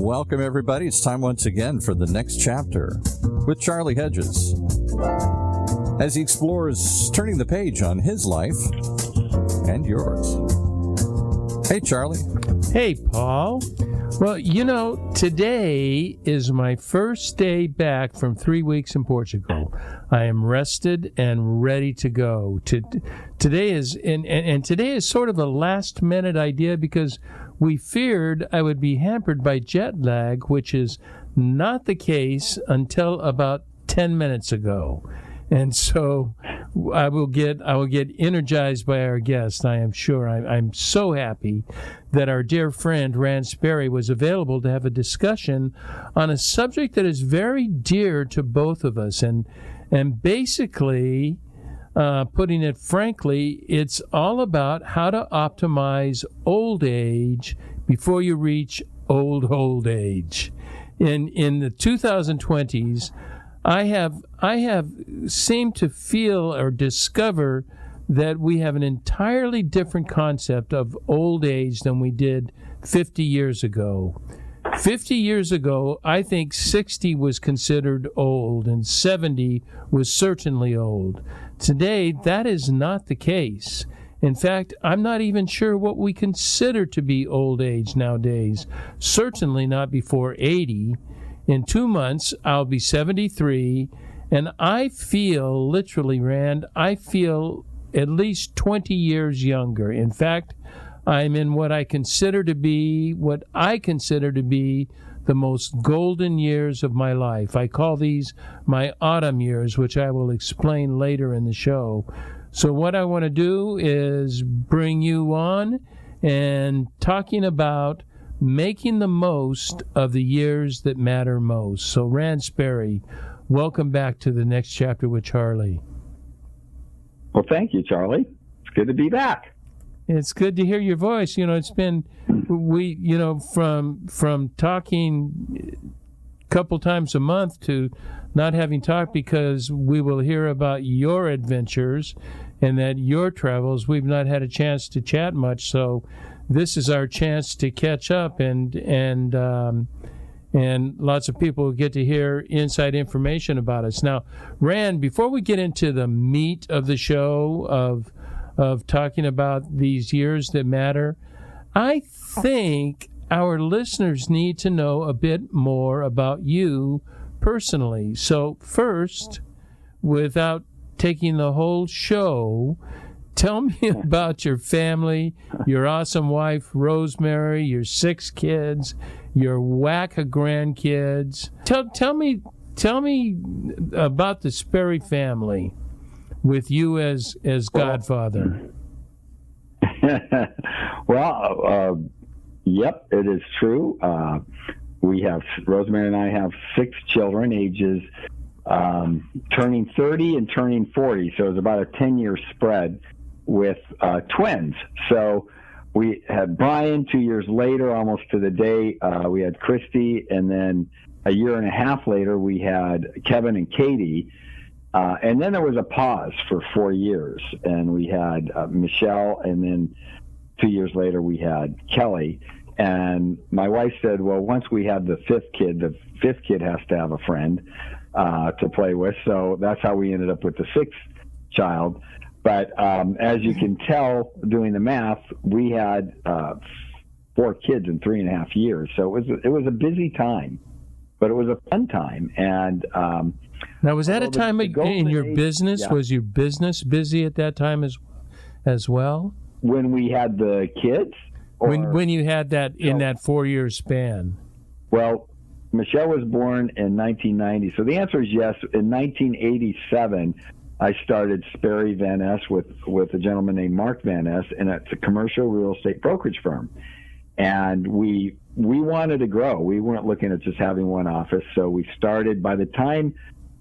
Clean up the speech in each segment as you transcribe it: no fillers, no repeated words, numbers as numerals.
Welcome, everybody. It's time once again for the next chapter with Charlie Hedges as he explores turning the page on his life and yours. Hey, Charlie. Hey, Paul. Well, today is my first day back from 3 weeks in Portugal. I am rested and ready to go. Today is today is sort of a last-minute idea because we feared I would be hampered by jet lag, which is not the case until about 10 minutes ago. And so I will get energized by our guest, I am sure. I'm so happy that our dear friend Rands Sperry was available to have a discussion on a subject that is very dear to both of us. And basically, putting it frankly, it's all about how to optimize old age before you reach old age. In the 2020s, I have seemed to feel or discover that we have an entirely different concept of old age than we did 50 years ago. 50 years ago, I think 60 was considered old and 70 was certainly old. Today, that is not the case. In fact, I'm not even sure what we consider to be old age nowadays. Certainly not before 80. In 2 months, I'll be 73, and I feel, literally, Rand, I feel at least 20 years younger. In fact, I'm in what I consider to be the most golden years of my life. I call these my autumn years, which I will explain later in the show. So what I want to do is bring you on and talking about making the most of the years that matter most. So, Rands Sperry, welcome back to the next chapter with Charlie. Well, thank you, Charlie. It's good to be back. It's good to hear your voice. It's been from talking a couple times a month to not having talked because we will hear about your adventures and that your travels. We've not had a chance to chat much, so this is our chance to catch up, and lots of people get to hear inside information about us. Now, Rand, before we get into the meat of the show of talking about these years that matter, I think our listeners need to know a bit more about you personally. So first, without taking the whole show, tell me about your family, your awesome wife, Rosemary, your 6 kids, your whack of grandkids. Tell me about the Sperry family with you as godfather. Well, yep, it is true. Rosemary and I have 6 children, ages turning 30 and turning 40. So it's about a 10-year spread with twins. So we had Brian 2 years later, almost to the day. We had Christy, and then a year and a half later, we had Kevin and Katie. And then there was a pause for 4 years, and we had Michelle, and then 2 years later, we had Kelly. And my wife said, well, once we have the fifth kid has to have a friend to play with. So that's how we ended up with the 6th child. But as you can tell, doing the math, we had 4 kids in 3.5 years. So it was a busy time, but it was a fun time. And now, was that a time in your business? Yeah. Was your business busy at that time as well? When we had the kids? When you had that in that 4-year span? Well, Michelle was born in 1990. So the answer is yes. In 1987, I started Sperry Van Ness with a gentleman named Mark Van Ness, and it's a commercial real estate brokerage firm. And we wanted to grow. We weren't looking at just having one office. So we started, by the time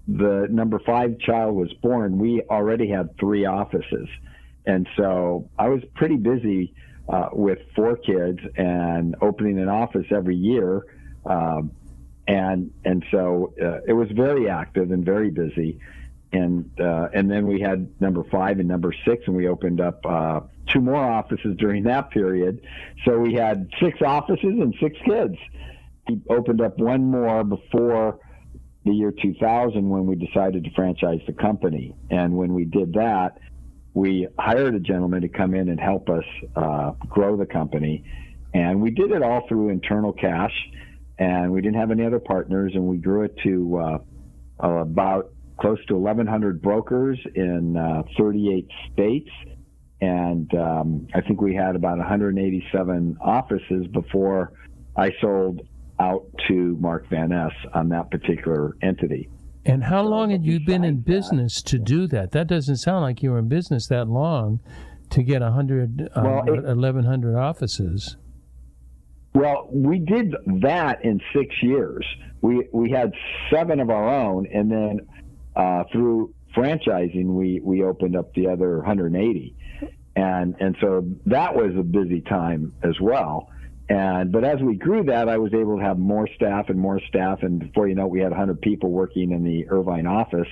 the number 5 child was born, we already had 3 offices. And so I was pretty busy with 4 kids and opening an office every year. And so it was very active and very busy. And then we had number 5 and number 6, and we opened up 2 more offices during that period. So we had 6 offices and 6 kids. He opened up one more before the year 2000 when we decided to franchise the company. And when we did that, we hired a gentleman to come in and help us grow the company. And we did it all through internal cash, and we didn't have any other partners, and we grew it to about close to 1,100 brokers in 38 states. And I think we had about 187 offices before I sold out to Mark Van Ness on that particular entity. And how long had you been in business to do that? That doesn't sound like you were in business that long to get 1,100 offices. Well, we did that in 6 years. We had 7 of our own, and then through franchising, we opened up the other 180. And so that was a busy time as well. But as we grew that, I was able to have more staff, and before you know it, we had 100 people working in the Irvine office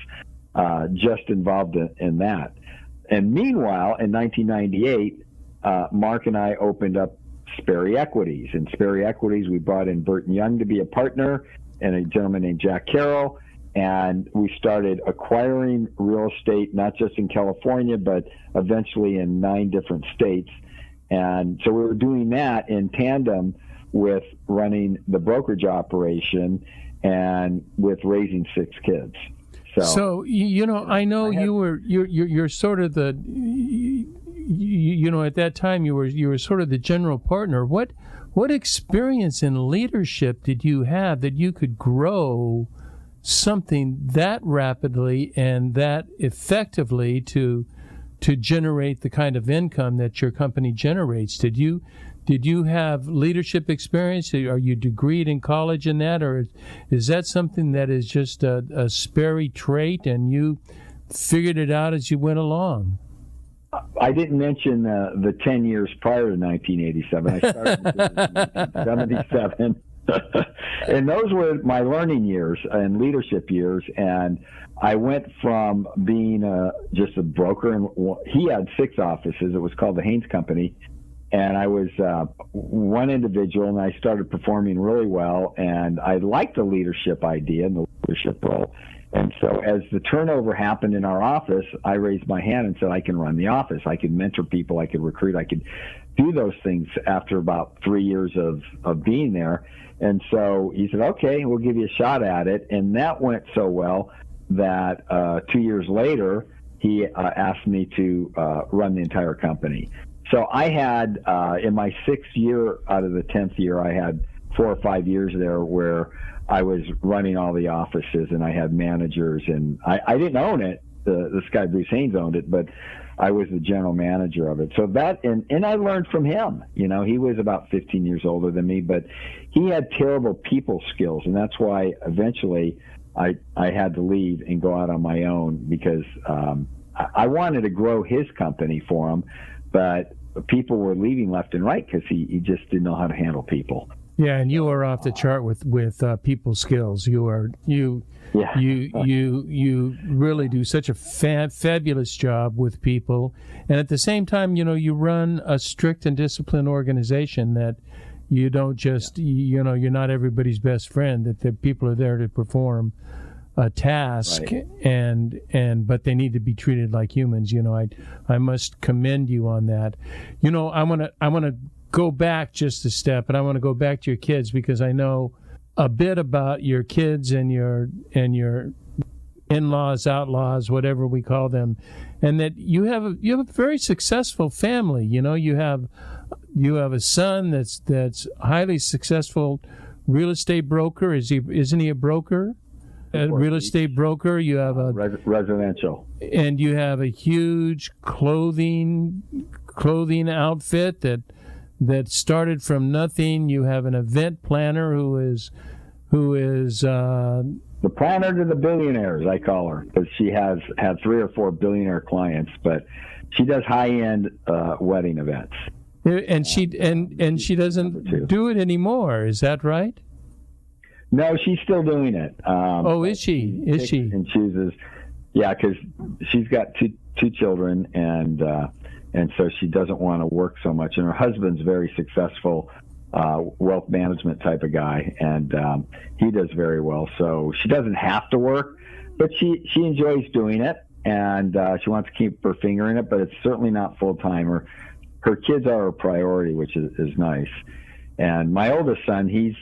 just involved in that. And meanwhile, in 1998, Mark and I opened up Sperry Equities. In Sperry Equities, we brought in Burton Young to be a partner and a gentleman named Jack Carroll, and we started acquiring real estate, not just in California, but eventually in 9 different states. And so we were doing that in tandem with running the brokerage operation and with raising 6 kids. So you know, I know you're sort of the, you know, at that time you were sort of the general partner. What experience in leadership did you have that you could grow something that rapidly and that effectively to generate the kind of income that your company generates? Did you have leadership experience? Are you degreed in college in that, or is that something that is just a Sperry trait and you figured it out as you went along? I didn't mention the 10 years prior to 1987. I started in 1977. And those were my learning years and leadership years. And I went from being just a broker, and he had 6 offices. It was called the Haynes Company. And I was one individual, and I started performing really well. And I liked the leadership idea and the leadership role. And so as the turnover happened in our office, I raised my hand and said, I can run the office. I could mentor people. I could recruit. I could do those things after about 3 years of being there. And so he said, okay, we'll give you a shot at it. And that went so well that 2 years later, he asked me to run the entire company. So I had, in my 6th year out of the 10th year, I had 4 or 5 years there where I was running all the offices, and I had managers, and I didn't own it. This guy, Bruce Haynes, owned it, but I was the general manager of it. So that, and I learned from him. You know, he was about 15 years older than me, but he had terrible people skills, and that's why eventually I had to leave and go out on my own, because I wanted to grow his company for him, but people were leaving left and right because he just didn't know how to handle people. Yeah, and you are off the chart with people skills. You really do such a fabulous job with people, and at the same time, you know, you run a strict and disciplined organization that you don't just, you know, you're not everybody's best friend. That the people are there to perform a task, right. But they need to be treated like humans. You know, I must commend you on that. You know, I want to go back just a step, and I want to go back to your kids, because I know a bit about your kids and your in-laws, outlaws, whatever we call them, and that you have a very successful family. You know, you have a son that's highly successful real estate broker. Isn't he a broker? A real estate broker. You have a residential, and you have a huge clothing outfit that started from nothing. You have an event planner who is the planner to the billionaires, I call her, because she has had 3 or 4 billionaire clients, but she does high-end wedding events. And she doesn't do it anymore. Is that right? No, she's still doing it. Is she? Is she? And chooses, yeah, because she's got two children, and so she doesn't want to work so much. And her husband's very successful wealth management type of guy, and he does very well. So she doesn't have to work, but she enjoys doing it, and she wants to keep her finger in it, but it's certainly not full-time. Her kids are a priority, which is nice. And my oldest son, he's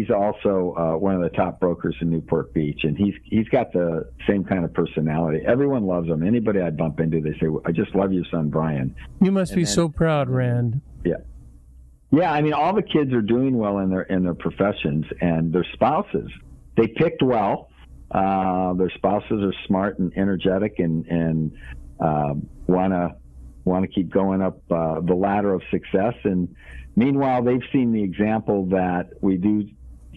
also one of the top brokers in Newport Beach, and he's got the same kind of personality. Everyone loves him. Anybody I bump into, they say, "I just love your son, Brian." You must be so proud, Rand. Yeah. I mean, all the kids are doing well in their professions, and their spouses, they picked well. Their spouses are smart and energetic, and want to keep going up the ladder of success. And meanwhile, they've seen the example that we do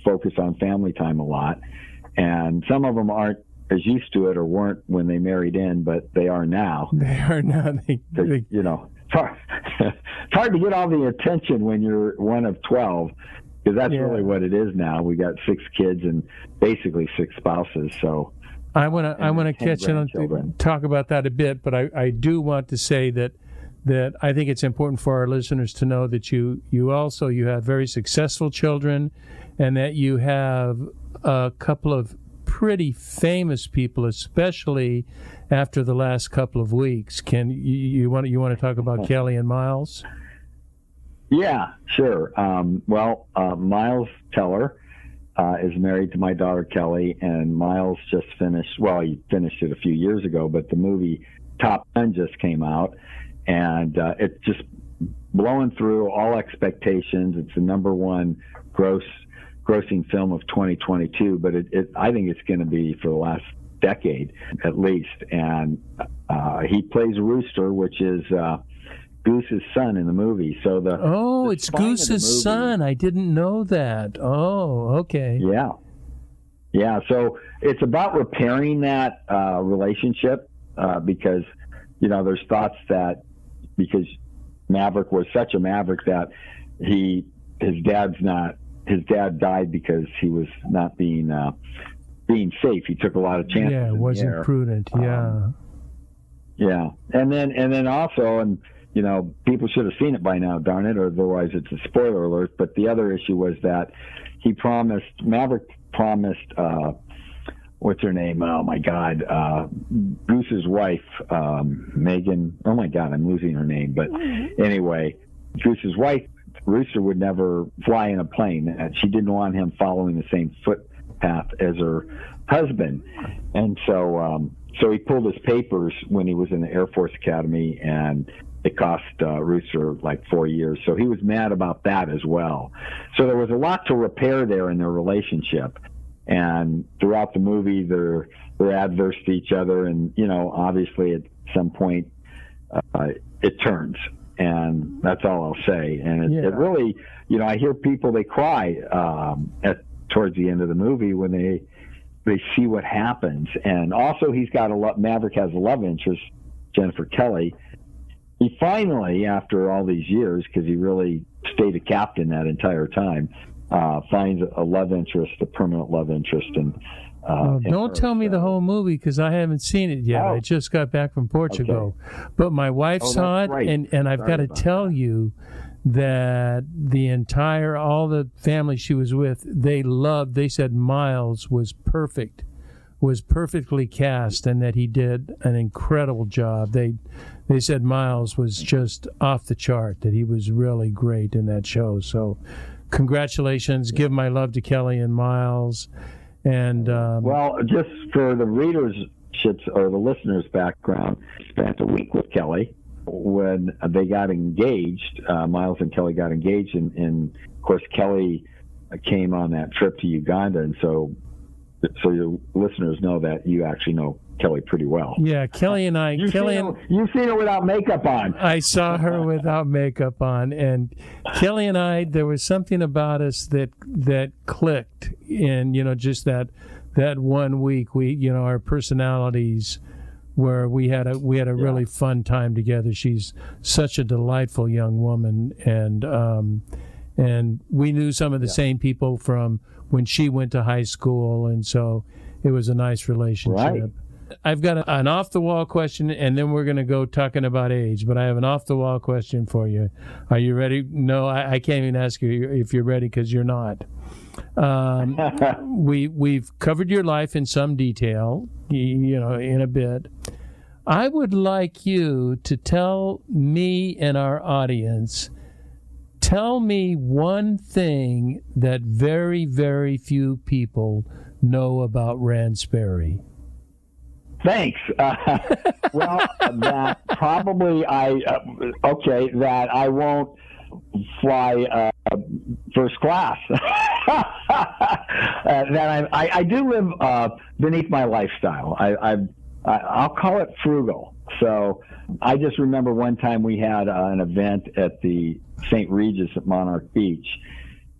focus on family time a lot, and some of them aren't as used to it or weren't when they married in, but they are now. They are now. You know, it's hard to get all the attention when you're one of 12, because that's really what it is now. We got 6 kids and basically 6 spouses. So I want to catch in on talk about that a bit, but I do want to say that I think it's important for our listeners to know that you have very successful children, and that you have a couple of pretty famous people, especially after the last couple of weeks. Can you want to talk about Kelly and Miles? Yeah, sure. Miles Teller is married to my daughter Kelly, and Miles just finished. Well, he finished it a few years ago, but the movie Top Gun just came out, and it's just blowing through all expectations. It's the #1 grossing film of 2022, but I think it's going to be for the last decade at least. And he plays Rooster, which is Goose's son in the movie. So it's Goose's son. I didn't know that. Oh, okay. Yeah. So it's about repairing that relationship because there's thoughts that because Maverick was such a maverick that his dad died because he was not being safe. He took a lot of chances. Yeah, it wasn't prudent. Yeah. And then also, and people should have seen it by now, darn it, or otherwise it's a spoiler alert. But the other issue was that Maverick promised, what's her name? Oh my God, Goose's wife, Megan. Oh my God, I'm losing her name. But anyway, Goose's wife, Rooster, would never fly in a plane, and she didn't want him following the same footpath as her husband. And so he pulled his papers when he was in the Air Force Academy, and it cost Rooster like 4 years. So he was mad about that as well. So there was a lot to repair there in their relationship. And throughout the movie, they're adverse to each other, and obviously at some point it turns, and that's all I'll say. And it really, I hear people, they cry towards the end of the movie when they see what happens. And also, Maverick has a love interest, Jennifer Kelly. He finally, after all these years, because he really stayed a captain that entire time, finds a love interest, a permanent love interest. And don't tell me the whole movie, because I haven't seen it yet. I just got back from Portugal. Okay. But my wife saw it, and I've got to tell you that all the family she was with, they said Miles was perfect, was perfectly cast, and that he did an incredible job. They said Miles was just off the chart, that he was really great in that show. So congratulations. Give my love to Kelly and Miles. And just for the readerships or the listeners' background, spent a week with Kelly when they got engaged. Miles and Kelly got engaged, and of course Kelly came on that trip to Uganda, and so your listeners know that you actually know Kelly pretty well. Yeah, Kelly and I. You've seen her without makeup on. I saw her without makeup on, and Kelly and I, there was something about us that clicked in just that 1 week. We our personalities, where we had a really fun time together. She's such a delightful young woman, and we knew some of the same people from when she went to high school, and so it was a nice relationship. I've got an off-the-wall question, and then we're going to go talking about age. But I have an off-the-wall question for you. Are you ready? No, I can't even ask you if you're ready because you're not. We've covered your life in some detail, in a bit. I would like you to tell me and our audience, tell me one thing that very, very few people know about Rands Sperry. Thanks. Well, that probably that I won't fly first class. That I do live beneath my lifestyle. I'll call it frugal. So I just remember one time we had an event at the St. Regis at Monarch Beach,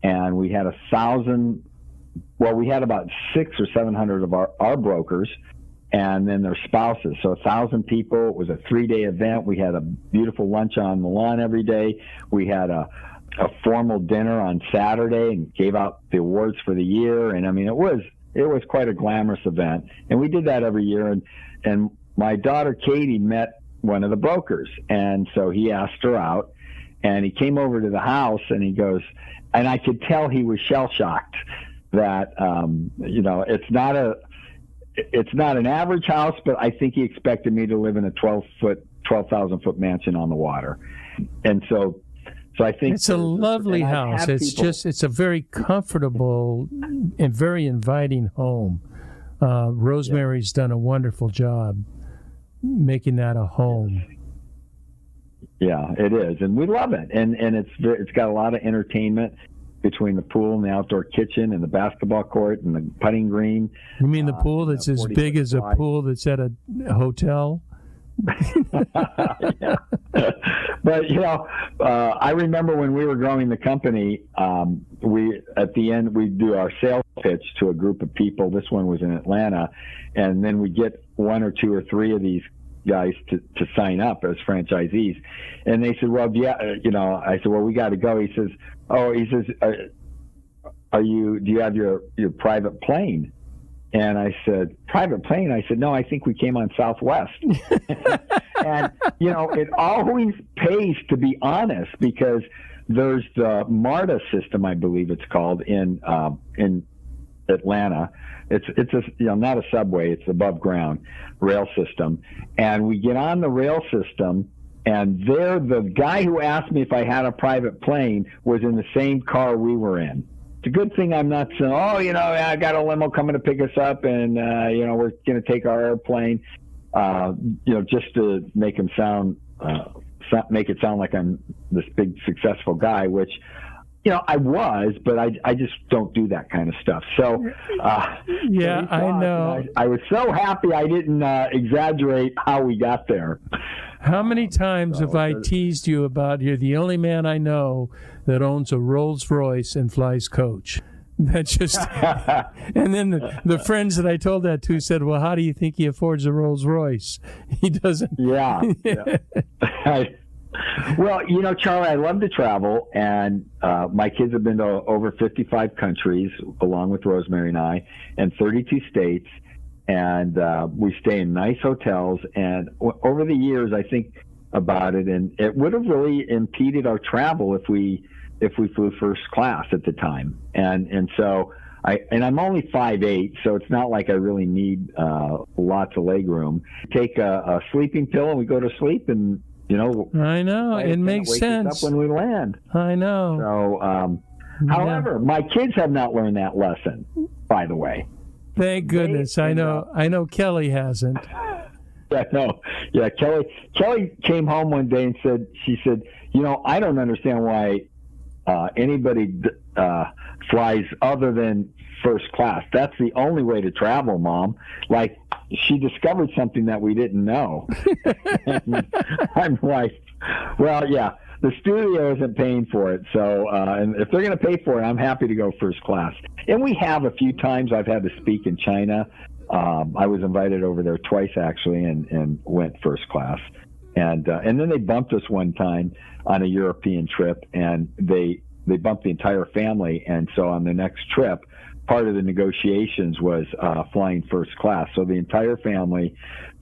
and we had 1,000. Well, we had about 600 or 700 of our brokers, and then their spouses. So 1,000 people. It was a 3-day event. We had a beautiful lunch on the lawn every day. We had a formal dinner on Saturday and gave out the awards for the year. And I mean, it was quite a glamorous event. And we did that every year. And my daughter Katie met one of the brokers, and so he asked her out. And he came over to the house, and he goes, and I could tell he was shell shocked that it's not an average house, but I think he expected me to live in a 12,000 foot mansion on the water. And so I think it's a lovely house. It's a very comfortable and very inviting home. Rosemary's done a wonderful job making that a home. Yeah, it is, and we love it. And it's got a lot of entertainment between the pool and the outdoor kitchen and the basketball court and the putting green. You mean the pool that's as big as a pool that's at a hotel? Yeah. But I remember when we were growing the company, we at the end we do our sales pitch to a group of people. This one was in Atlanta, and then we get 1 or 2 or 3 of these guys to sign up as franchisees. And they said, well, yeah, I said, well, we got to go. He says, do you have your private plane? And I said, private plane? I said, no, I think we came on Southwest. And, it always pays, to be honest, because there's the MARTA system, I believe it's called, in Atlanta. It's not a subway, it's above ground rail system. And we get on the rail system, and the guy who asked me if I had a private plane was in the same car we were in. It's a good thing I'm not saying, I got a limo coming to pick us up, and, we're going to take our airplane, just to make him make it sound like I'm this big successful guy, which, I was, but I just don't do that kind of stuff. So, yeah, I know. I was so happy I didn't exaggerate how we got there. How many times have I teased you about you're the only man I know that owns a RollsRoyce and flies coach? That's just, and then the friends that I told that to said, well, how do you think he affords a RollsRoyce? He doesn't. Yeah. Well, Charlie, I love to travel, and my kids have been to over 55 countries, along with Rosemary and I, and 32 states, and we stay in nice hotels. And over the years, I think about it, and it would have really impeded our travel if we flew first class at the time. And so I'm only 5'8", so it's not like I really need lots of leg room. Take a sleeping pill and we go to sleep, and I know it makes sense us up when we land. I know. So, however, my kids have not learned that lesson, by the way. Thank goodness. I know Kelly hasn't. Yeah, no. Yeah, Kelly came home one day and said, I don't understand why anybody flies other than first class. That's the only way to travel, Mom. Like, she discovered something that we didn't know. And I'm like, well, yeah, the studio isn't paying for it. So, and if they're going to pay for it, I'm happy to go first class. And we have a few times I've had to speak in China. I was invited over there twice, actually, and went first class. And then they bumped us one time on a European trip, and they bumped the entire family. And so on the next trip, part of the negotiations was flying first class. So the entire family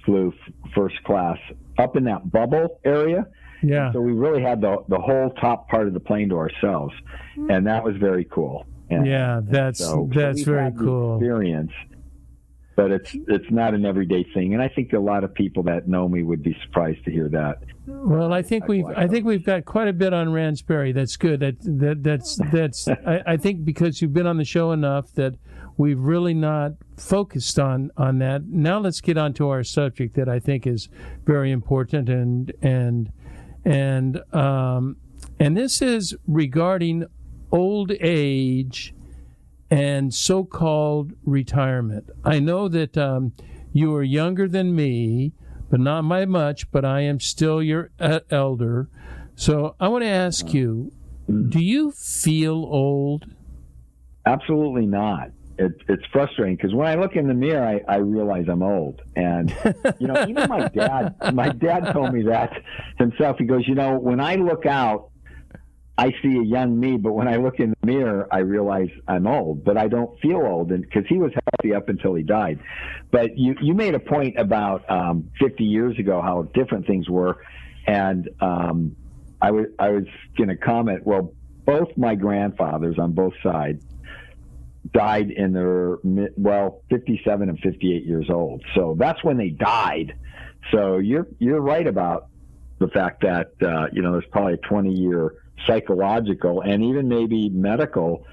flew first class up in that bubble area. Yeah. So we really had the whole top part of the plane to ourselves, and that was very cool. And, yeah, that's very cool. Experience, but it's not an everyday thing, and I think a lot of people that know me would be surprised to hear that. Well, I think we've got quite a bit on Rands, Sperry. That's good. That's I think because you've been on the show enough that we've really not focused on that. Now let's get on to our subject that I think is very important, and this is regarding old age and so-called retirement. I know that you are younger than me, but not by much, but I am still your elder. So I want to ask you, do you feel old? Absolutely not. It's frustrating because when I look in the mirror, I realize I'm old. And, even my dad told me that himself. He goes, when I look out, I see a young me, but when I look in the mirror, I realize I'm old, but I don't feel old, and because he was healthy up until he died. But you made a point about 50 years ago how different things were, and I was going to comment. Well, both my grandfathers on both sides died in their 57 and 58 years old. So that's when they died. So you're right about the fact that there's probably a 20-year psychological and even maybe medical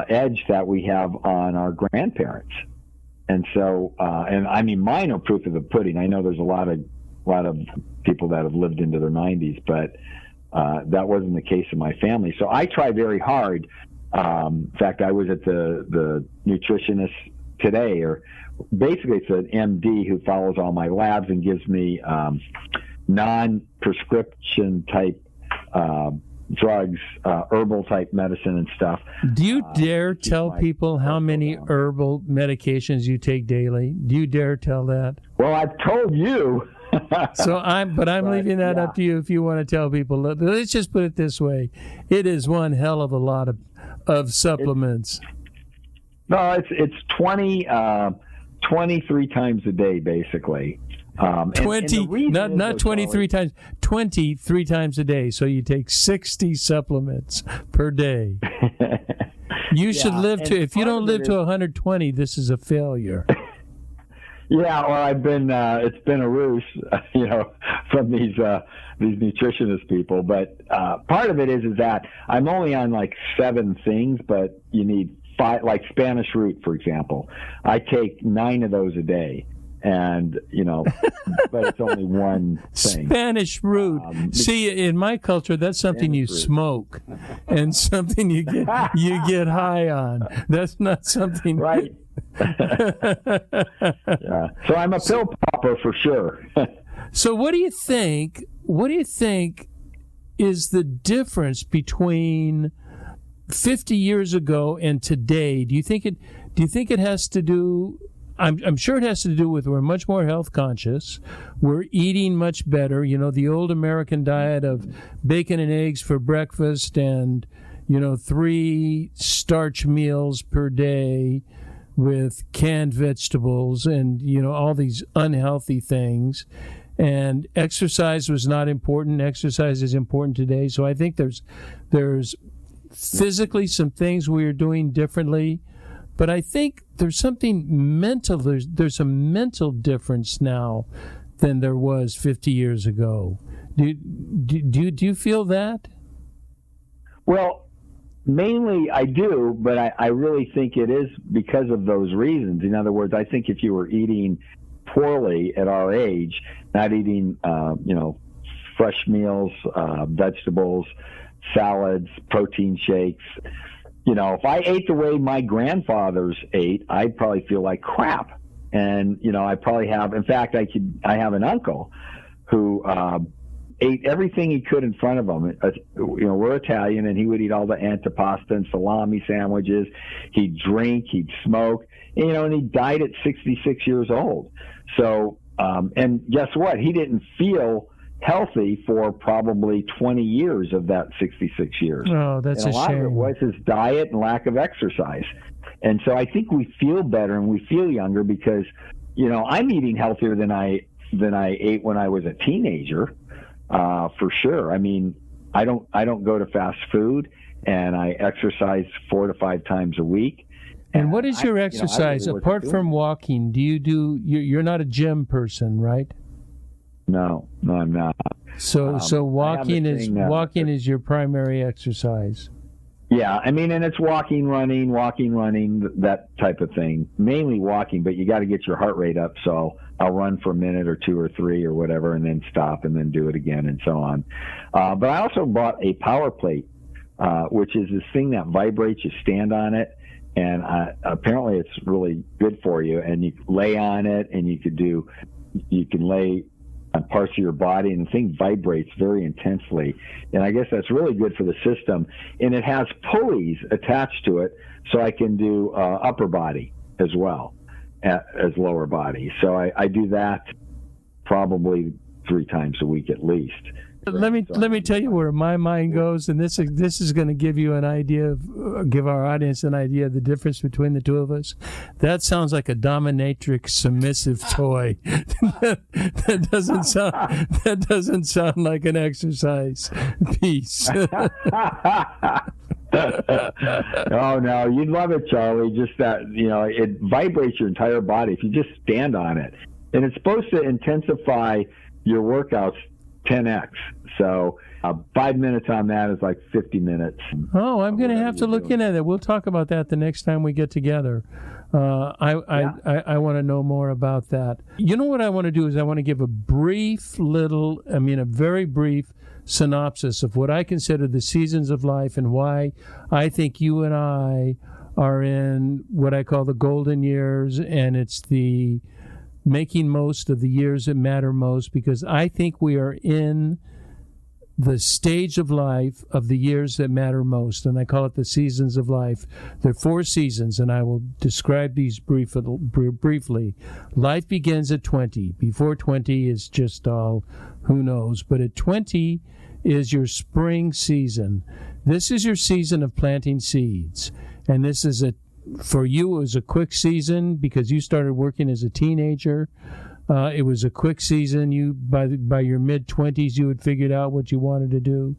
edge that we have on our grandparents. And so, and I mean, mine are proof of the pudding. I know there's a lot of people that have lived into their 90s, but that wasn't the case in my family. So I try very hard. In fact, I was at the nutritionist today, or basically it's an MD who follows all my labs and gives me non-prescription type drugs, herbal type medicine and stuff. Do you dare tell people how many herbal medications you take daily? Do you dare tell that? Well, I've told you. I'm leaving that up to you if you want to tell people. Let's just put it this way. It is one hell of a lot of supplements. It's 23 times a day, basically. 20, not 23 times, 23 times a day. So you take 60 supplements per day. You should live to, if you don't live to 120, this is a failure. Yeah, well, it's been a ruse, from these nutritionist people. But part of it is that I'm only on like 7 things, but you need 5, like Spanish root, for example. I take 9 of those a day. And, but it's only one thing. Spanish root. See, in my culture, that's something you smoke and something you get high on. That's not something. Right. Yeah. So I'm a pill popper for sure. So what do you think is the difference between 50 years ago and today? Do you think it has to do, I'm sure it has to do with we're much more health conscious. We're eating much better. The old American diet of bacon and eggs for breakfast and, 3 starch meals per day with canned vegetables and, all these unhealthy things. And exercise was not important. Exercise is important today. So I think there's physically some things we are doing differently. But I think there's something mental. There's a mental difference now than there was 50 years ago. Do you feel that? Well, mainly I do, but I really think it is because of those reasons. In other words, I think if you were eating poorly at our age, not eating, fresh meals, vegetables, salads, protein shakes, if I ate the way my grandfathers ate, I'd probably feel like crap. And, I probably have, in fact, I have an uncle who ate everything he could in front of him. We're Italian, and he would eat all the antipasta and salami sandwiches. He'd drink, he'd smoke, and he died at 66 years old. So, and guess what? He didn't feel healthy for probably 20 years of that 66 years. Oh, that's and a lot shame. of it was his diet and lack of exercise. And so I think we feel better and we feel younger because, I'm eating healthier than I ate when I was a teenager, for sure. I mean, I don't go to fast food, and I exercise 4 to 5 times a week. And what is your exercise apart from walking? You're not a gym person, right? No, I'm not. So walking is your primary exercise. Yeah, I mean, and it's walking, running, that type of thing. Mainly walking, but you got to get your heart rate up. So I'll run for a minute or 2 or 3 or whatever, and then stop and then do it again and so on. But I also bought a power plate, which is this thing that vibrates. You stand on it, and apparently it's really good for you. And you lay on it, and you can lay on parts of your body, and the thing vibrates very intensely. And I guess that's really good for the system. And it has pulleys attached to it, so I can do upper body as well as lower body. So I do that probably 3 times a week at least. Let me tell you where my mind goes, and this is going to give you give our audience an idea of the difference between the two of us. That sounds like a dominatrix submissive toy. that doesn't sound like an exercise piece. Oh no, you'd love it, Charlie. Just that it vibrates your entire body if you just stand on it, and it's supposed to intensify your workouts 10x. So 5 minutes on that is like 50 minutes. Oh, I'm going to have to look into that. We'll talk about that the next time we get together. I want to know more about that. You know what I want to do is I want to give a very brief synopsis of what I consider the seasons of life and why I think you and I are in what I call the golden years, and it's the making most of the years that matter most, because I think we are in the stage of life of the years that matter most, and I call it the seasons of life. There are 4 seasons, and I will describe these briefly. Life begins at 20. Before 20 is just all who knows, but at 20 is your spring season. This is your season of planting seeds, and this is for you, it was a quick season because you started working as a teenager. It was a quick season. By your mid-20s, you had figured out what you wanted to do.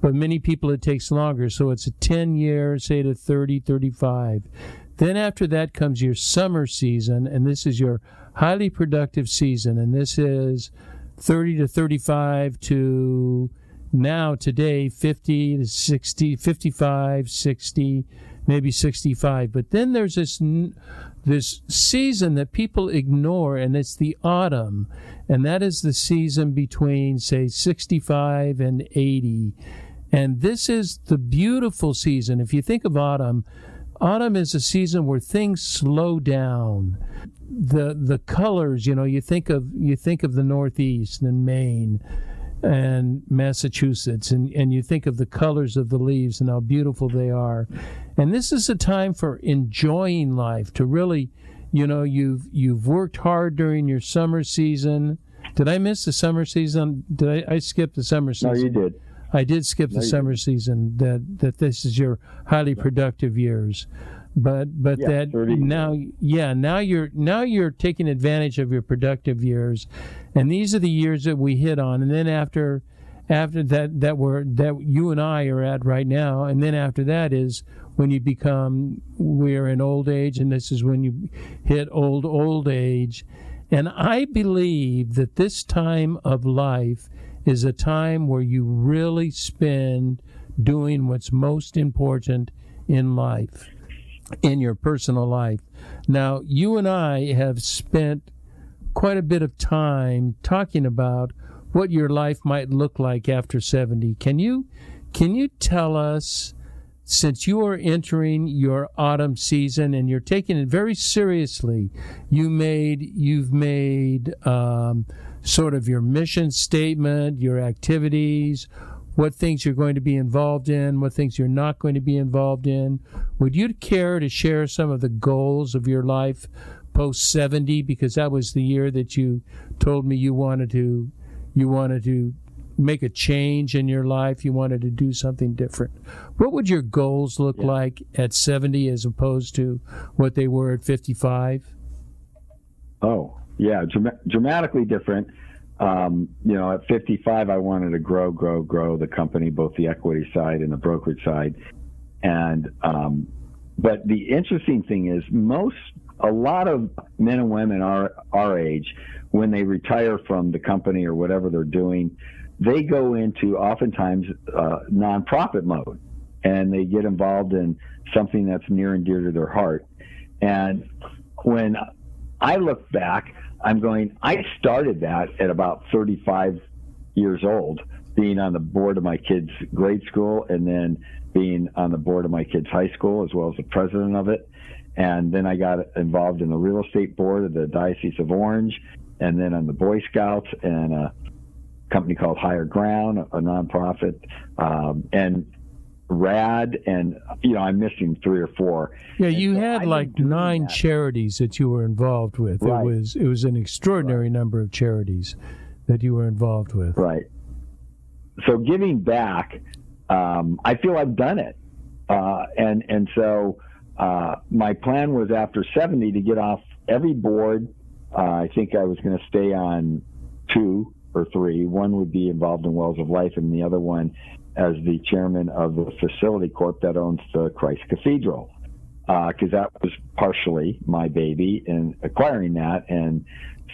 But many people, it takes longer. So it's a 10-year, say to 30, 35. Then after that comes your summer season, and this is your highly productive season. And this is 30 to 35 to now, today, 50 to 60, 55, 60, maybe 65. But then there's this season that people ignore, and it's the autumn. And that is the season between, say, 65 and 80. And this is the beautiful season. If you think of autumn is a season where things slow down. The colors, you think of the Northeast and Maine and Massachusetts, and you think of the colors of the leaves and how beautiful they are. And this is a time for enjoying life, to really, you've worked hard during your summer season. Did I miss the summer season? I skip the summer season? No, you did. I did skip the summer season. That this is your highly productive years. But yeah, that now you're taking advantage of your productive years, and these are the years that we hit on. And then after that you and I are at right now, and then after that is when we're in old age, and this is when you hit old age. And I believe that this time of life is a time where you really spend doing what's most important in life, in your personal life. Now, you and I have spent quite a bit of time talking about what your life might look like after 70. Can you tell us, since you are entering your autumn season and you're taking it very seriously, you've made sort of your mission statement, your activities, what things you're going to be involved in, what things you're not going to be involved in. Would you care to share some of the goals of your life post-70? Because that was the year that you told me you wanted to make a change in your life, you wanted to do something different, what would your goals look like at 70 as opposed to what they were at 55? Oh, yeah, dramatically different. At 55, I wanted to grow the company, both the equity side and the brokerage side. And but the interesting thing is a lot of men and women our age, when they retire from the company or whatever they're doing, they go into oftentimes nonprofit mode, and they get involved in something that's near and dear to their heart. And when I look back, I'm going, I started that at about 35 years old, being on the board of my kids' grade school, and then being on the board of my kids' high school, as well as the president of it. And then I got involved in the real estate board of the Diocese of Orange, and then on the Boy Scouts and a company called Higher Ground, a nonprofit, and RAD, and I'm missing 3 or 4. Yeah, you had like 9 charities that you were involved with. Right. It was an extraordinary number of charities that you were involved with. Right. So giving back, I feel I've done it, and so my plan was after 70 to get off every board. I think I was going to stay on 2 or 3. One would be involved in Wells of Life, and the other one as the chairman of the facility corp that owns the Christ Cathedral, because that was partially my baby in acquiring that. And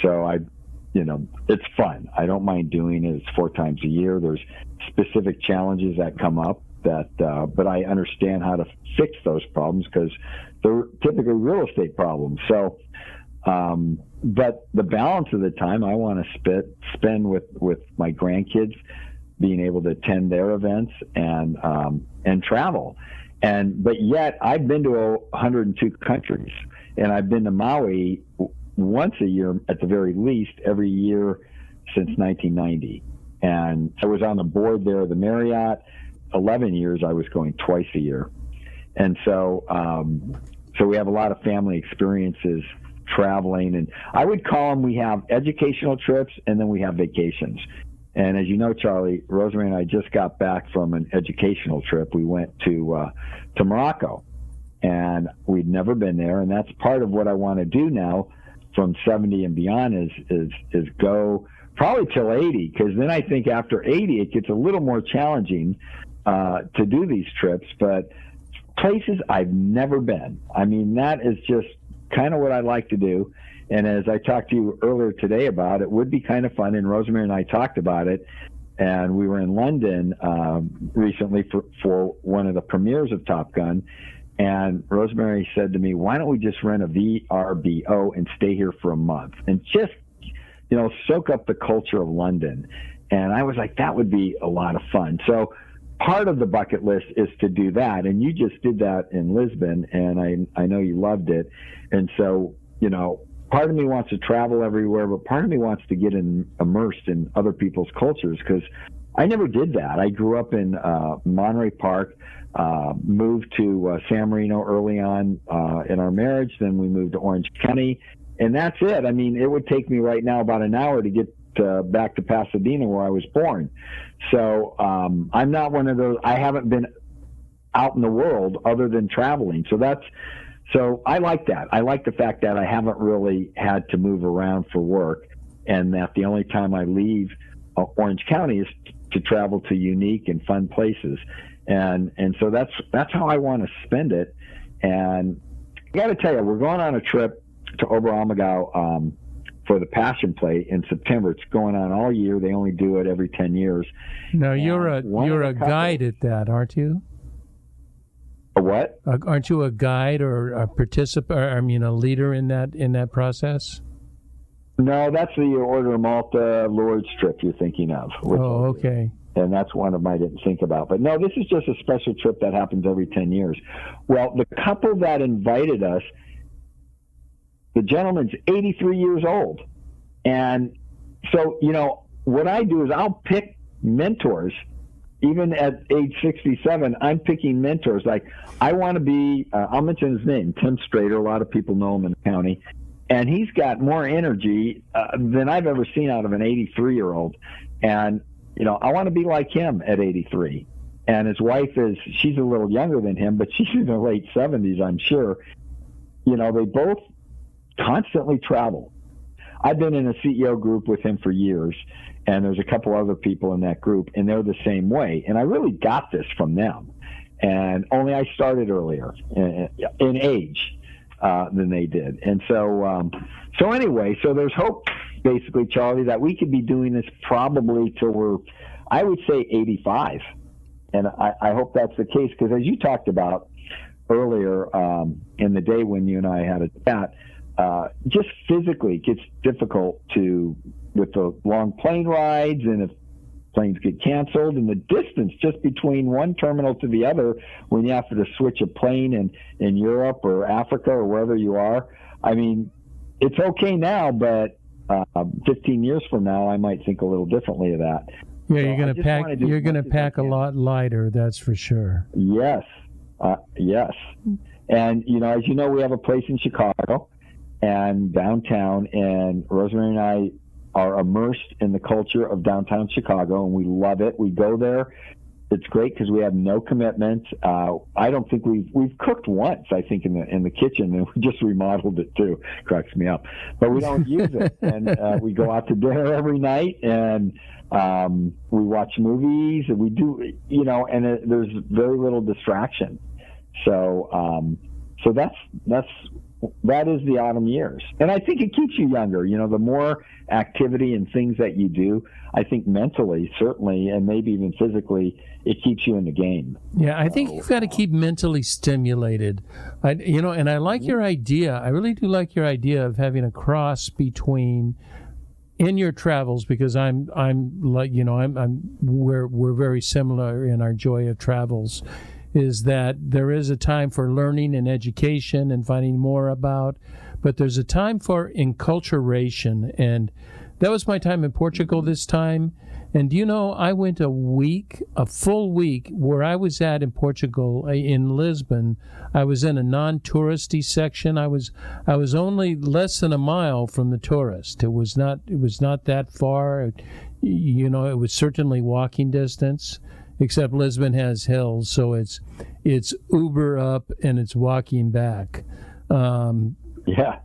so it's fun. I don't mind doing it. It's 4 times a year. There's specific challenges that come up but I understand how to fix those problems because they're typically real estate problems. So, but the balance of the time I want to spend with my grandkids, being able to attend their events and travel. But yet I've been to 102 countries, and I've been to Maui once a year at the very least, every year since 1990. And I was on the board there of the Marriott. 11 years I was going twice a year. And so we have a lot of family experiences traveling, and I would call them, we have educational trips and then we have vacations. And as you know, Charlie, Rosemary and I just got back from an educational trip. We went to Morocco, and we'd never been there. And that's part of what I want to do now from 70 and beyond is go probably till 80, because then I think after 80, it gets a little more challenging to do these trips, but places I've never been. I mean, that is just kind of what I like to do. And as I talked to you earlier today about, it would be kind of fun, and Rosemary and I talked about it, and we were in London recently for one of the premieres of Top Gun, and Rosemary said to me, why don't we just rent a VRBO and stay here for a month and just, soak up the culture of London? And I was like, that would be a lot of fun. So part of the bucket list is to do that, and you just did that in Lisbon, and I know you loved it. And so, part of me wants to travel everywhere, but part of me wants to get immersed in other people's cultures, because I never did that. I grew up in Monterey Park, moved to San Marino early on in our marriage. Then we moved to Orange County, and that's it. I mean, it would take me right now about an hour to get back to Pasadena, where I was born. So I'm not one of those. I haven't been out in the world other than traveling. So I like that. I like the fact that I haven't really had to move around for work, and that the only time I leave Orange County is to travel to unique and fun places. And so that's how I want to spend it. And I got to tell you, we're going on a trip to Oberammergau for the Passion Play in September. It's going on all year. They only do it every 10 years. Now, you're a guide at that, aren't you? A what? Aren't you a guide or a participant? A leader in that process? No, that's the Order of Malta Lourdes trip you're thinking of. Oh, okay. And that's one of them I didn't think about. But no, this is just a special trip that happens every 10 years. Well, the couple that invited us, the gentleman's 83 years old. And so, what I do is I'll pick mentors. Even at age 67, I'm picking mentors. Like, I want to be, I'll mention his name, Tim Strader. A lot of people know him in the county. And he's got more energy than I've ever seen out of an 83-year-old. And I want to be like him at 83. And his wife she's a little younger than him, but she's in her late 70s, I'm sure. They both constantly travel. I've been in a CEO group with him for years, and there's a couple other people in that group, and they're the same way. And I really got this from them. And only I started earlier in age than they did. And so anyway, so there's hope, basically, Charlie, that we could be doing this probably till we're, I would say, 85. And I hope that's the case, because as you talked about earlier in the day when you and I had a chat, just physically it gets difficult with the long plane rides, and if planes get canceled, and the distance just between one terminal to the other when you have to switch a plane in Europe or Africa or wherever you are. I mean, it's okay now, but 15 years from now, I might think a little differently of that. Yeah, you're going to pack a lot lighter, that's for sure. Yes. Yes. And, as you know, we have a place in Chicago and downtown, and Rosemary and I are immersed in the culture of downtown Chicago, and we love it. We go there. It's great because we have no commitments. I don't think we've cooked once, I think, in the kitchen, and we just remodeled it too. Cracks me up. But we don't use it. And we go out to dinner every night, and we watch movies, and we do, and there's very little distraction. So that is the autumn years. And I think it keeps you younger. The more activity and things that you do, I think mentally, certainly, and maybe even physically, it keeps you in the game. Yeah, I think you've got to keep mentally stimulated. And I like your idea. I really do like your idea of having a cross between in your travels, because we're very similar in our joy of travels, is that there is a time for learning and education and finding more about, but there's a time for enculturation. And that was my time in Portugal this time. And I went a full week where I was at in Portugal, in Lisbon. I was in a non-touristy section. I was only less than a mile from the tourist. It was not that far. It was certainly walking distance. Except Lisbon has hills, so it's Uber up and it's walking back. Yeah.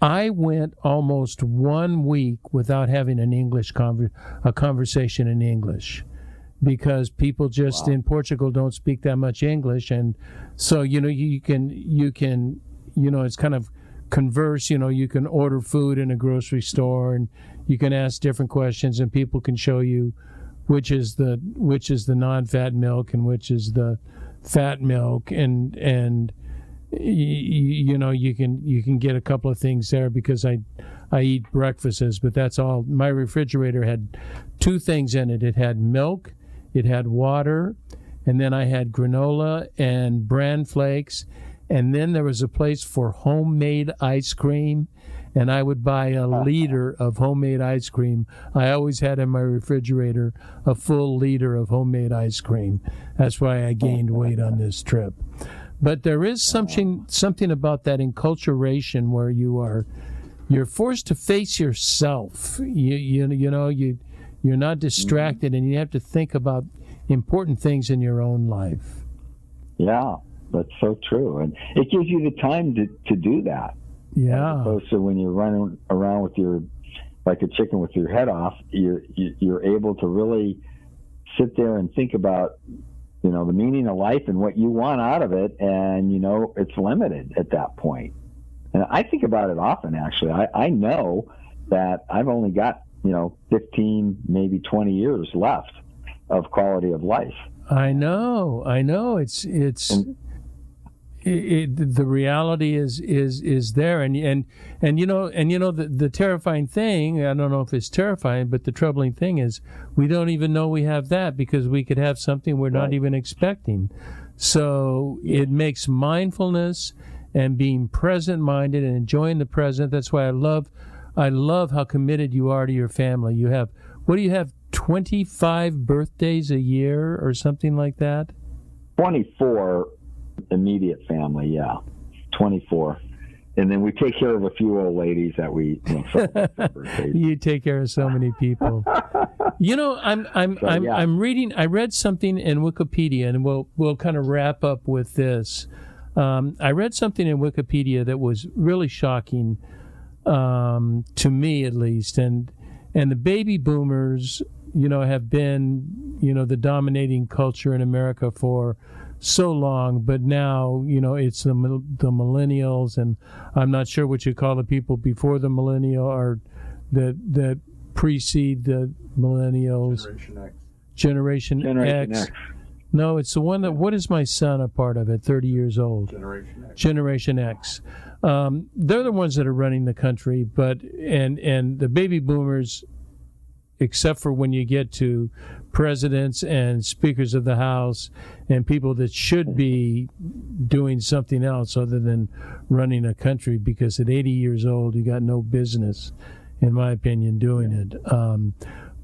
I went almost 1 week without having a conversation in English, because people just in Portugal don't speak that much English, and so you can it's kind of converse. You can order food in a grocery store, and you can ask different questions, and people can show you which is the non-fat milk and which is the fat milk, and you can get a couple of things there, because I eat breakfasts, but that's all. My refrigerator had 2 things in it. It had milk, it had water, and then I had granola and bran flakes, and then there was a place for homemade ice cream. And I would buy a liter of homemade ice cream. I always had in my refrigerator a full liter of homemade ice cream. That's why I gained weight on this trip. But there is something about that enculturation where you're forced to face yourself. You're not distracted, and you have to think about important things in your own life. Yeah, that's so true, and it gives you the time to do that. Yeah. As opposed to when you're running around like a chicken with your head off, you're able to really sit there and think about, the meaning of life and what you want out of it, and it's limited at that point. And I think about it often, actually. I know that I've only got 15, maybe 20 years left of quality of life. I know. It's. The reality is there, and the terrifying thing, I don't know if it's terrifying, but the troubling thing is we don't even know we have that, because we could have something we're not even expecting. So it makes mindfulness and being present-minded and enjoying the present. That's why I love how committed you are to your family. You have 25 birthdays a year or something like that? 24. Immediate family, yeah, 24, and then we take care of a few old ladies that we. You take care of so many people. You know, I'm reading. I read something in Wikipedia, and we'll kind of wrap up with this. I read something in Wikipedia that was really shocking to me, at least, and the baby boomers, have been, the dominating culture in America for so long, but now, it's the millennials, and I'm not sure what you call the people before the millennial or that precede the millennials. Generation X. No, it's the one that, what is my son a part of at 30 years old? Generation X. They're the ones that are running the country, but and the baby boomers, except for when you get to presidents and speakers of the House and people that should be doing something else other than running a country, because at 80 years old, you got no business, in my opinion, doing it.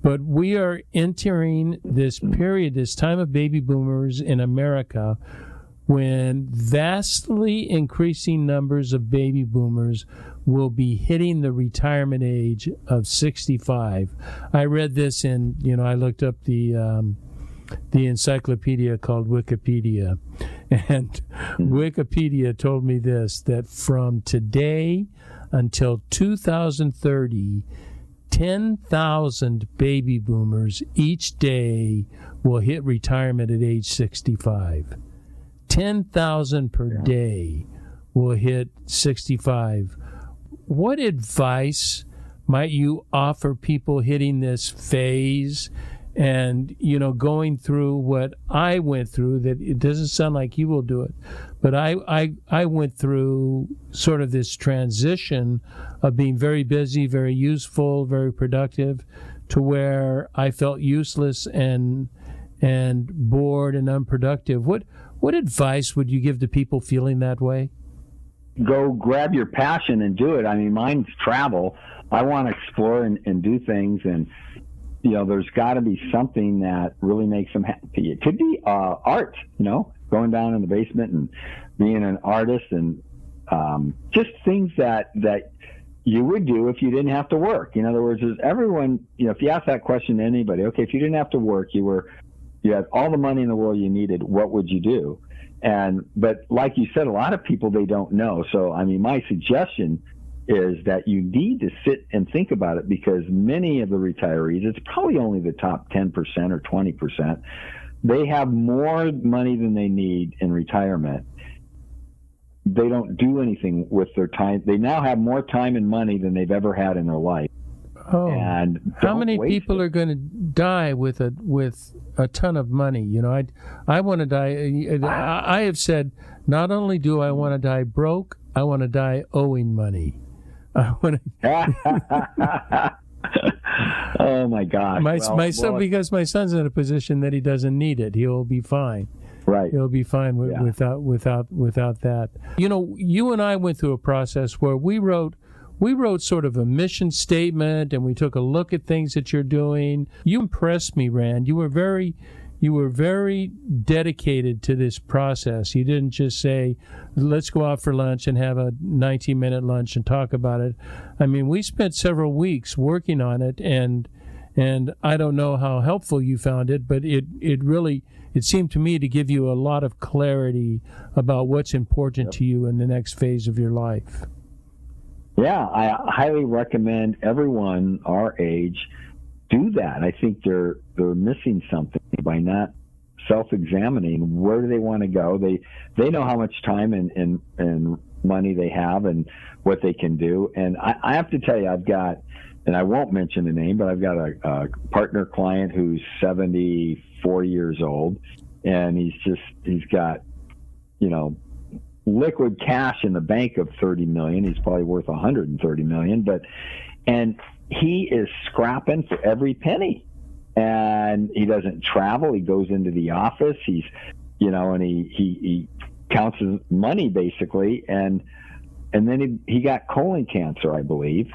But we are entering this period, this time of baby boomers in America, when vastly increasing numbers of baby boomers will be hitting the retirement age of 65. I read this in, I looked up the encyclopedia called Wikipedia, and Wikipedia told me this, that from today until 2030, 10,000 baby boomers each day will hit retirement at age 65. 10,000 per day will hit 65. What advice might you offer people hitting this phase and, going through what I went through? That it doesn't sound like you will do it, but I went through sort of this transition of being very busy, very useful, very productive, to where I felt useless and bored and unproductive. What advice would you give to people feeling that way? Go grab your passion and do it. I mean, mine's travel. I want to explore and do things, and there's got to be something that really makes them happy. It could be art, going down in the basement and being an artist, and just things that you would do if you didn't have to work. In other words, there's everyone, if you ask that question to anybody, okay, if you didn't have to work, you had all the money in the world you needed, what would you do? But like you said, a lot of people, they don't know. So, I mean, my suggestion is that you need to sit and think about it, because many of the retirees, it's probably only the top 10% or 20%, they have more money than they need in retirement. They don't do anything with their time. They now have more time and money than they've ever had in their life. Oh, and how many people are going to die with a ton of money? I want to die. I have said, not only do I want to die broke, I want to die owing money. Oh my God! My son, because my son's in a position that he doesn't need it. He'll be fine. Right. He'll be fine without that. You and I went through a process where we wrote sort of a mission statement, and we took a look at things that you're doing. You impressed me, Rand. You were very dedicated to this process. You didn't just say, let's go out for lunch and have a 19-minute lunch and talk about it. I mean, we spent several weeks working on it, and I don't know how helpful you found it, but it seemed to me to give you a lot of clarity about what's important to you in the next phase of your life. Yeah, I highly recommend everyone our age do that. I think they're missing something by not self-examining. Where do they want to go? They know how much time and money they have and what they can do. And I have to tell you, I've got, and I won't mention the name, but I've got a partner client who's 74 years old, and he's got, liquid cash in the bank of $30 million. He's probably worth $130 million, and he is scrapping for every penny, and he doesn't travel. He goes into the office. He's, and he counts his money basically. And then he got colon cancer, I believe,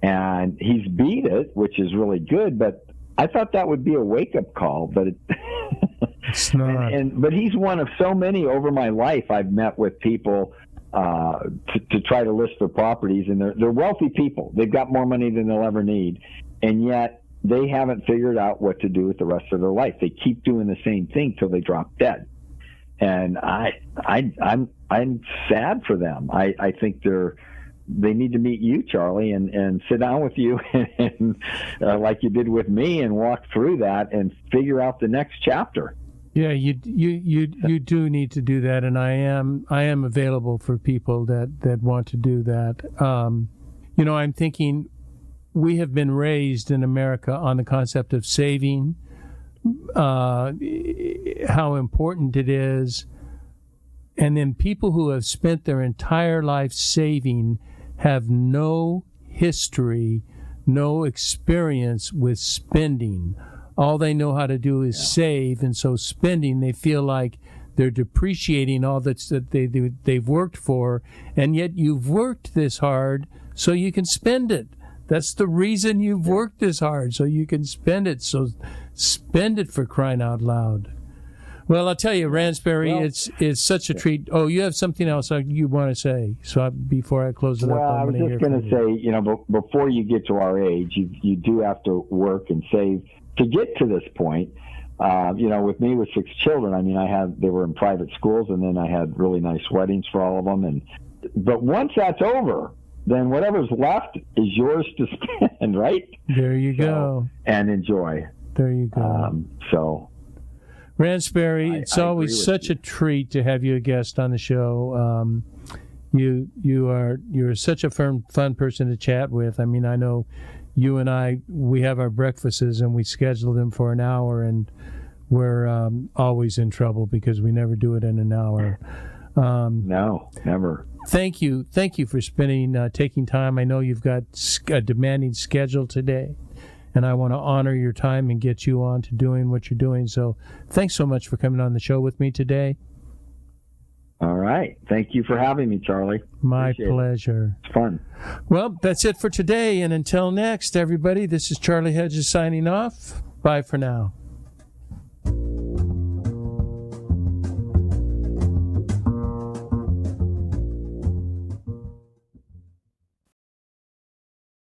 and he's beat it, which is really good. But I thought that would be a wake up call, but it's not. But he's one of so many over my life. I've met with people to try to list their properties, and they're wealthy people. They've got more money than they'll ever need, and yet they haven't figured out what to do with the rest of their life. They keep doing the same thing till they drop dead. And I'm sad for them. I think they need to meet you, Charlie, and sit down with you and like you did with me, and walk through that and figure out the next chapter. Yeah, you do need to do that, and I am available for people that want to do that. I'm thinking we have been raised in America on the concept of saving, how important it is, and then people who have spent their entire life saving have no history, no experience with spending. All they know how to do is save, and so spending, they feel like they're depreciating all that they've worked for, and yet you've worked this hard so you can spend it. That's the reason you've worked this hard, so you can spend it. So spend it, for crying out loud. Well, I'll tell you, Rands, it's such a treat. Oh, you have something else you want to say? So before I close it up, I was just going to say, before you get to our age, you do have to work and save to get to this point. With me with 6 children, they were in private schools, and then I had really nice weddings for all of them. But once that's over, then whatever's left is yours to spend, right? There you go. And enjoy. There you go. Rands, Sperry, it's always such a treat to have you a guest on the show. You're such a fun person to chat with. I mean, I know you and we have our breakfasts and we schedule them for an hour, and we're always in trouble because we never do it in an hour. No, never. Thank you for taking time. I know you've got a demanding schedule today, and I want to honor your time and get you on to doing what you're doing. So thanks so much for coming on the show with me today. All right. Thank you for having me, Charlie. My pleasure. It's fun. Well, that's it for today. And until next, everybody, this is Charlie Hedges signing off. Bye for now.